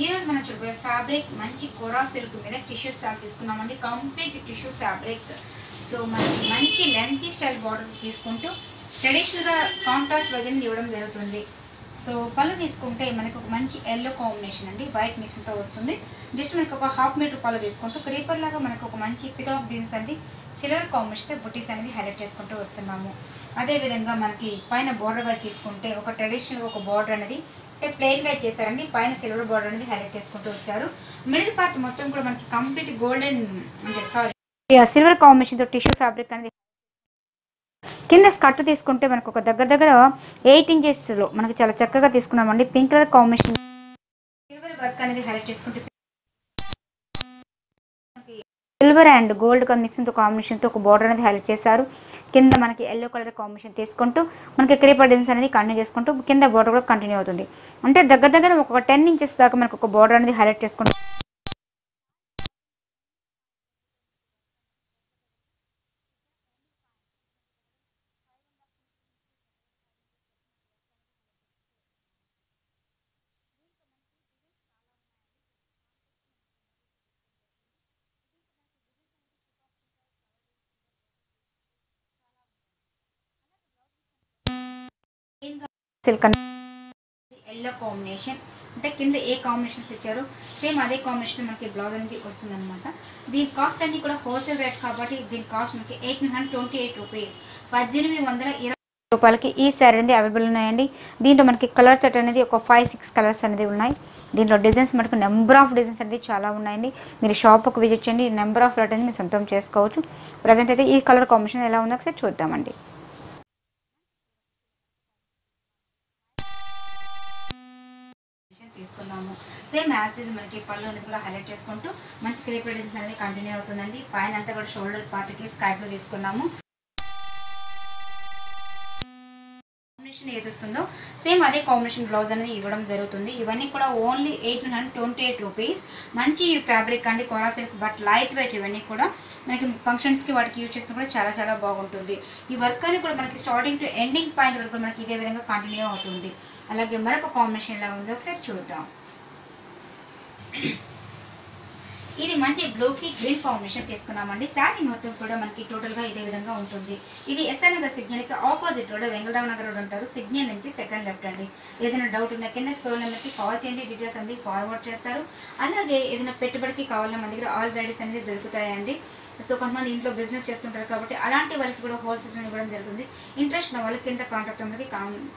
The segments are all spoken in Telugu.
ఈరోజు మనం చూడబోయే ఫ్యాబ్రిక్ మంచి కోరా సిల్క్ మీద టిష్యూ స్టైల్ తీసుకున్నామండి. Complete tissue fabric. సో మనకి మంచి లెంతీ స్టైల్ బార్డర్ తీసుకుంటూ ట్రెడిషనల్గా కాంట్రాస్ట్ వజన్ ఇవ్వడం జరుగుతుంది. సో పళ్ళు తీసుకుంటే మనకు ఒక మంచి ఎల్లో కాంబినేషన్ అండి, వైట్ మిక్స్తో వస్తుంది. జస్ట్ మనకు ఒక హాఫ్ మీటర్ పళ్ళు తీసుకుంటూ క్రీపర్ లాగా మనకు ఒక మంచి పికాక్ డిజైన్స్ అనేది సిల్వర్ కాంబినేషన్తో బుటీస్ అనేది హైలైట్ చేసుకుంటూ వస్తున్నాము. అదేవిధంగా మనకి పైన బార్డర్ వైపు తీసుకుంటే ఒక ట్రెడిషనల్ ఒక బార్డర్ అనేది ప్లెయిన్గా ఇచ్చేసారండి. పైన సిల్వర్ బార్డర్ అనేది హైలైట్ చేసుకుంటూ వచ్చారు. మిడిల్ పార్ట్ మొత్తం కూడా మనకి కంప్లీట్ గోల్డెన్ సిల్వర్ కాంబినేషన్తో టిష్యూ ఫ్యాబ్రిక్ అనేది. కింద స్కర్ట్ తీసుకుంటే మనకు ఒక దగ్గర 8 ఇంచెస్లో మనకి చాలా చక్కగా తీసుకున్నామండి. Pink colour combination silver work అనేది హైలైట్ చేసుకుంటే సిల్వర్ అండ్ గోల్డ్ మిక్సింగ్తో కాంబినేషన్తో ఒక బార్డర్ అనేది హైలైట్ చేశారు. కింద మనకి ఎల్లో కలర్ కాంబినేషన్ తీసుకుంటూ మనకి క్రీపర్ డిజైన్స్ అనేది కంటిన్యూ చేసుకుంటూ కింద బార్డర్ కూడా కంటిన్యూ అవుతుంది. అంటే దగ్గర ఒక 10 ఇంచెస్ దాకా మనకు ఒక బార్డర్ అనేది హైలైట్ చేసుకుంటూ సిల్క్ ఎల్లో కాంబినేషన్. అంటే కింద ఏ కాంబినేషన్స్ ఇచ్చారో సేమ్ అదే కాంబినేషన్ మనకి బ్లౌజ్ అనేది వస్తుంది అనమాట. దీని కాస్ట్ అన్ని కూడా హోల్సేల్ రేట్ కాబట్టి దీని కాస్ట్ మనకి 1828 రూపీస్, 1820 రూపాయలకి ఈ శారీ అనేది అవైలబుల్ ఉన్నాయండి. దీంట్లో మనకి కలర్ సెట్ అనేది ఒక 5-6 కలర్స్ అనేది ఉన్నాయి. దీంట్లో డిజైన్స్ మనకు నెంబర్ ఆఫ్ డిజైన్స్ అనేది చాలా ఉన్నాయండి. మీరు షాప్కి విజిట్ చేయండి, నెంబర్ ఆఫ్ రేట్ అనేది మీరు సొంతం చేసుకోవచ్చు. ప్రజెంట్ అయితే ఈ కలర్ కాంబినేషన్ ఎలా ఉందో ఒకసారి చూద్దామండి. తీసుకున్నాము సేమ్ యాజ్ ఇస్ మనకి పళ్ళు అనేది కూడా హైలైట్ చేసుకుంటూ మంచి క్రీపర్ డిజైన్స్ అనేది కంటిన్యూ అవుతుందండి. పైన అంతా కూడా షోల్డర్ పార్ట్కి స్కై బ్లూ తీసుకున్నాము. కాంబినేషన్ ఏది వస్తుందో సేమ్ అదే కాంబినేషన్ బ్లౌజ్ అనేది ఇవ్వడం జరుగుతుంది. ఇవన్నీ కూడా ఓన్లీ 1828 రూపీస్. మంచి ఫ్యాబ్రిక్ అండి, కోరా సిల్క్, బట్ లైట్ వెయిట్. ఇవన్నీ కూడా మనకి ఫంక్షన్స్కి వాటికి యూజ్ చేసినా కూడా చాలా చాలా బాగుంటుంది. ఈ వర్క్ అని కూడా మనకి స్టార్టింగ్ టు ఎండింగ్ పాయింట్ వరకు మనకి ఇదే విధంగా కంటిన్యూ అవుతుంది. అలాగే మరొక కాంబినేషన్ ఎలా ఉందో ఒకసారి చూద్దాం. ఇది మంచి బ్లూకి గ్రీన్ కాంబినేషన్ తీసుకున్నామండి. శారీ మొత్తం కూడా మనకి టోటల్గా ఇదే విధంగా ఉంటుంది. ఇది ఎస్ఆర్ నగర్ సిగ్నల్కి opposite road, Vengal Rao Nagar road అంటారు. సిగ్నల్ నుంచి సెకండ్ లెఫ్ట్ అండి. ఏదైనా డౌట్ ఉన్న కింద స్క్రోల్ నెంబర్కి కాల్ చేయండి, డీటెయిల్స్ అనేది ఫార్వర్డ్ చేస్తారు. అలాగే ఏదైనా పెట్టుబడికి కావాలన్నా మన దగ్గర ఆల్ గైడెన్స్ అనేది దొరుకుతాయండి. సో కొంతమంది ఇంట్లో బిజినెస్ చేస్తుంటారు కాబట్టి అలాంటి వాళ్ళకి కూడా హోల్సేల్ ఇవ్వడం జరుగుతుంది. ఇంట్రెస్ట్ ఉన్న వాళ్ళకి కింద కాంటాక్ట్ నెంబర్కి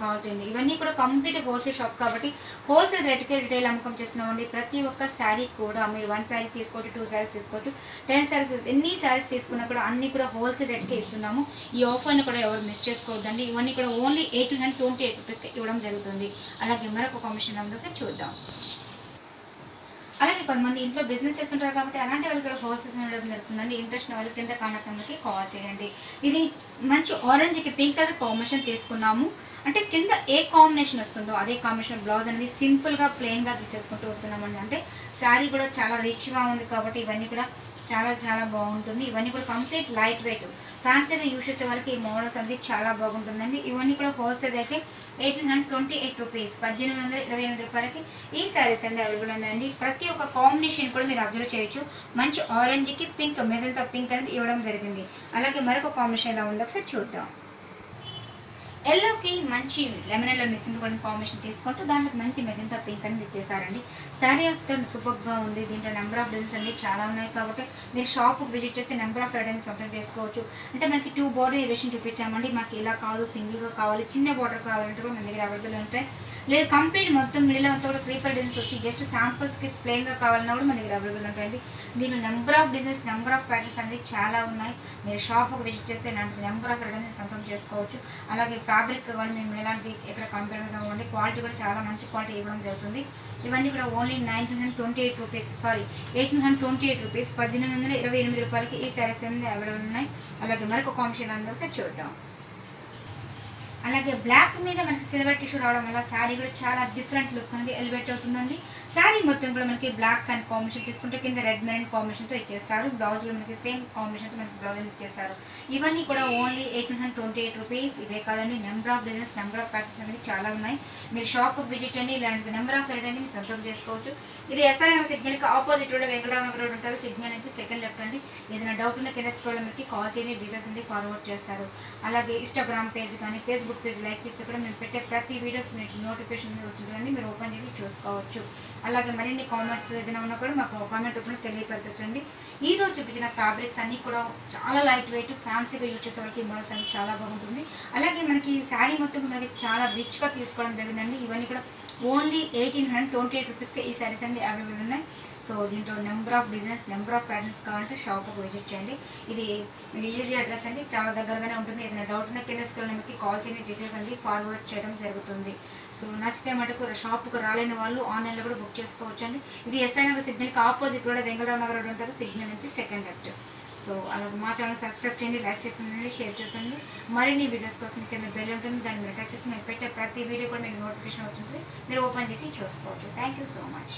కాల్ చేయండి. ఇవన్నీ కూడా కంప్లీట్ హోల్సేల్ షాప్ కాబట్టి హోల్సేల్ రేట్కి రిటైల్ అమ్మకం చేస్తున్నామండి. ప్రతి ఒక్క శారీ కూడా మీరు 1 శారీ తీసుకోవచ్చు, 2 శారీస్ తీసుకోవచ్చు, 10 శారీస్, ఎన్ని శారీస్ తీసుకున్నా కూడా అన్ని కూడా హోల్సేల్ రేట్కే ఇస్తున్నాము. ఈ ఆఫర్ని కూడా ఎవరు మిస్ చేసుకోవద్దండి. ఇవన్నీ కూడా ఓన్లీ 1828 రూపీస్కి ఇవ్వడం జరుగుతుంది. అలాగే మరొక కాంబినేషన్ నెంబర్కి చూద్దాం. అలాగే కొంతమంది ఇంట్లో బిజినెస్ చేస్తుంటారు కాబట్టి అలాంటి వాళ్ళకి కూడా హోల్సేల్ ఇవ్వడం జరుగుతుందండి. ఇంట్రెస్ట్ వాళ్ళకి కింద కాంటాక్ట్ నెంబర్కి కాల్ చేయండి. ఇది మంచి ఆరెంజ్కి పింక్ కలర్ కాంబినేషన్ తీసుకున్నాము. అంటే కింద ఏ కాంబినేషన్ వస్తుందో అదే కాంబినేషన్ బ్లౌజ్ అనేది సింపుల్గా ప్లెయిన్గా తీసేసుకుంటూ వస్తున్నామండి. అంటే శారీ కూడా చాలా రిచ్గా ఉంది కాబట్టి ఇవన్నీ కూడా చాలా చాలా బాగుంటుంది. ఇవన్నీ కూడా కంప్లీట్ లైట్ వెయిట్, ఫ్యాన్సీగా యూజ్ చేసే వాళ్ళకి ఈ మోడల్స్ అనేది చాలా బాగుంటుందండి. ఇవన్నీ కూడా హోల్సేల్ అయితే 1828 రూపీస్, 1828 రూపాయలకి ఈ శారీస్ అనేది అవైలబుల్ ఉందండి. ప్రతి ఒక్క కాంబినేషన్ కూడా మీరు అబ్జర్వ్ చేయొచ్చు. మంచి ఆరెంజ్కి పింక్, మెజంతా పింక్ అనేది ఇవ్వడం జరిగింది. అలాగే మరొక కాంబినేషన్ ఎలా ఉందో ఒకసారి చూద్దాం. ఎల్లోకి మంచి లెమన్ ఎల్లో మిక్సింగ్ కూడా కాంబినేషన్ తీసుకుంటూ దాంట్లో మంచి మెజంతా పింక్ అనేది ఇచ్చేసారండి. శారీ ఆఫ్టర్ సూపర్గా ఉంది. దీంట్లో నెంబర్ ఆఫ్ డిజైన్స్ అన్ని చాలా ఉన్నాయి కాబట్టి మీరు షాప్కి విజిట్ చేస్తే నెంబర్ ఆఫ్ ఐటమ్స్ సొంతం చేసుకోవచ్చు. అంటే మనకి 2 బార్డర్ ఎరేషన్ చూపించామండి. మాకు ఇలా కాదు, సింగిల్గా కావాలి, చిన్న బార్డర్ కావాలంటే కూడా మన దగ్గర అవైలబుల్ ఉంటాయి. లేదు కంప్లీట్ మొత్తం మిడిల్ అంతా కూడా క్రీపర్ డిజైన్స్ వచ్చి జస్ట్ శాంపుల్స్కి ప్లెయిన్గా కావాలన్నా కూడా మన దగ్గర అవైలబుల్ ఉంటాయండి. దీనిలో number of designs, number of patterns అనేది చాలా ఉన్నాయి. మీరు షాప్కి విజిట్ చేస్తే నెంబర్ ఆఫ్ ఐటమ్స్ సొంతం చేసుకోవచ్చు. అలాగే ఫ్యాబ్రిక్ కానీ మేము ఎలాంటి ఎక్కడ కంపేర్ అవ్వండి, క్వాలిటీ కూడా చాలా మంచి క్వాలిటీ ఇవ్వడం జరుగుతుంది. ఇవన్నీ కూడా ఓన్లీ 1828 రూపీస్, 1828 రూపీస్, 1828 రూపాయలకి ఈ శారీస్ అనేది అవైలబుల్ ఉన్నాయి. అలాగే మరొక కాంబినేషన్ అందరూ చూద్దాం. అలాగే బ్లాక్ మీద మనకి సిల్వర్ టిష్యూ రావడం వల్ల శారీ కూడా చాలా డిఫరెంట్ లుక్ అనేది ఎలివేట్ అవుతుందండి. శారీ మొత్తం కూడా మనకి బ్లాక్ అండ్ కాంబినేషన్ తీసుకుంటే కింద రెడ్ మెరూన్ కాంబినేషన్తో ఇచ్చేస్తారు. బ్లౌజ్లో మనకి సేమ్ కాంబినేషన్తో మనకి బ్లౌజ్ ఇచ్చేస్తారు. ఇవన్నీ కూడా ఓన్లీ 828 రూపీస్. ఇవే కాదండి, number of designs, number of patterns అనేది చాలా ఉన్నాయి. మీరు షాప్కి విజిట్ అండి, ఇలాంటి నెంబర్ ఆఫ్ వెరైటీ అనేది మీరు సొంతం చేసుకోవచ్చు. ఇది SIM సిగ్నల్కి opposite road Venkataramanagar road ఉంటారు. సిగ్నల్ నుంచి సెకండ్ లెఫ్ట్ అండి. ఏదైనా డౌట్ ఉన్న కింద స్క్రోల్ మనకి కాల్ చేయండి, డీటెయిల్స్ అనేది ఫార్వర్డ్ చేస్తారు. అలాగే ఇన్స్టాగ్రామ్ పేజ్ కానీ ఫేస్బుక్ పేజ్ లైక్ చేస్తే కూడా మేము పెట్టే ప్రతి వీడియోస్ మీకు నోటిఫికేషన్ వస్తుంటుందండి, మీరు ఓపెన్ చేసి చూసుకోవచ్చు. అలాగే మరిన్ని కామెంట్స్ ఏదైనా ఉన్నా కూడా మాకు కామెంట్ రూపంలో తెలియపరచండి. ఈ రోజు చూపించిన ఫ్యాబ్రిక్స్ అన్నీ కూడా చాలా లైట్ వెయిట్, ఫ్యాన్సీగా యూజ్ చేసే వాళ్ళకి మోడల్స్ అన్ని చాలా బాగుంటుంది. అలాగే మనకి శారీ మొత్తం మనకి చాలా రిచ్గా తీసుకోవడం జరిగిందండి. ఇవన్నీ కూడా ఓన్లీ 1828 రూపీస్కి ఈ శారీస్ అన్ని అవైలబుల్ ఉన్నాయి. సో దీంట్లో number of designs, number of patterns కావాలంటే షాప్కి విజిట్ చేయండి. ఇది ఈజీ అడ్రస్ అండి, చాలా దగ్గరగానే ఉంటుంది. ఏదైనా డౌట్ ఉన్న కింద స్క్రోల్ నెంబర్కి కాల్ చేయండి, డీటెయిల్స్ అనేది ఫార్వర్డ్ చేయడం జరుగుతుంది. సో నచ్చితే మటుకు షాప్కి రాలేని వాళ్ళు ఆన్లైన్లో కూడా బుక్ చేసుకోవచ్చు అండి. ఇది ఎస్ఐ నగర్ సిగ్నల్కి ఆపోజిట్ కూడా వెంకటరామ నగర్ రోడ్ ఉంటారు. సిగ్నల్ నుంచి సెకండ్ లెఫ్ట్. సో అలాగే మా ఛానల్ సబ్స్క్రైబ్ చేయండి, లైక్ చేస్తుండండి, షేర్ చేస్తుండండి. మరిన్ని వీడియోస్ కోసం కింద బెల్ ఉంటుంది, దాన్ని మీరు టచ్ చేస్తే మేము పెట్టే ప్రతి వీడియో కూడా మీకు నోటిఫికేషన్ వస్తుంది, మీరు ఓపెన్ చేసి చూసుకోవచ్చు. Thank you so much.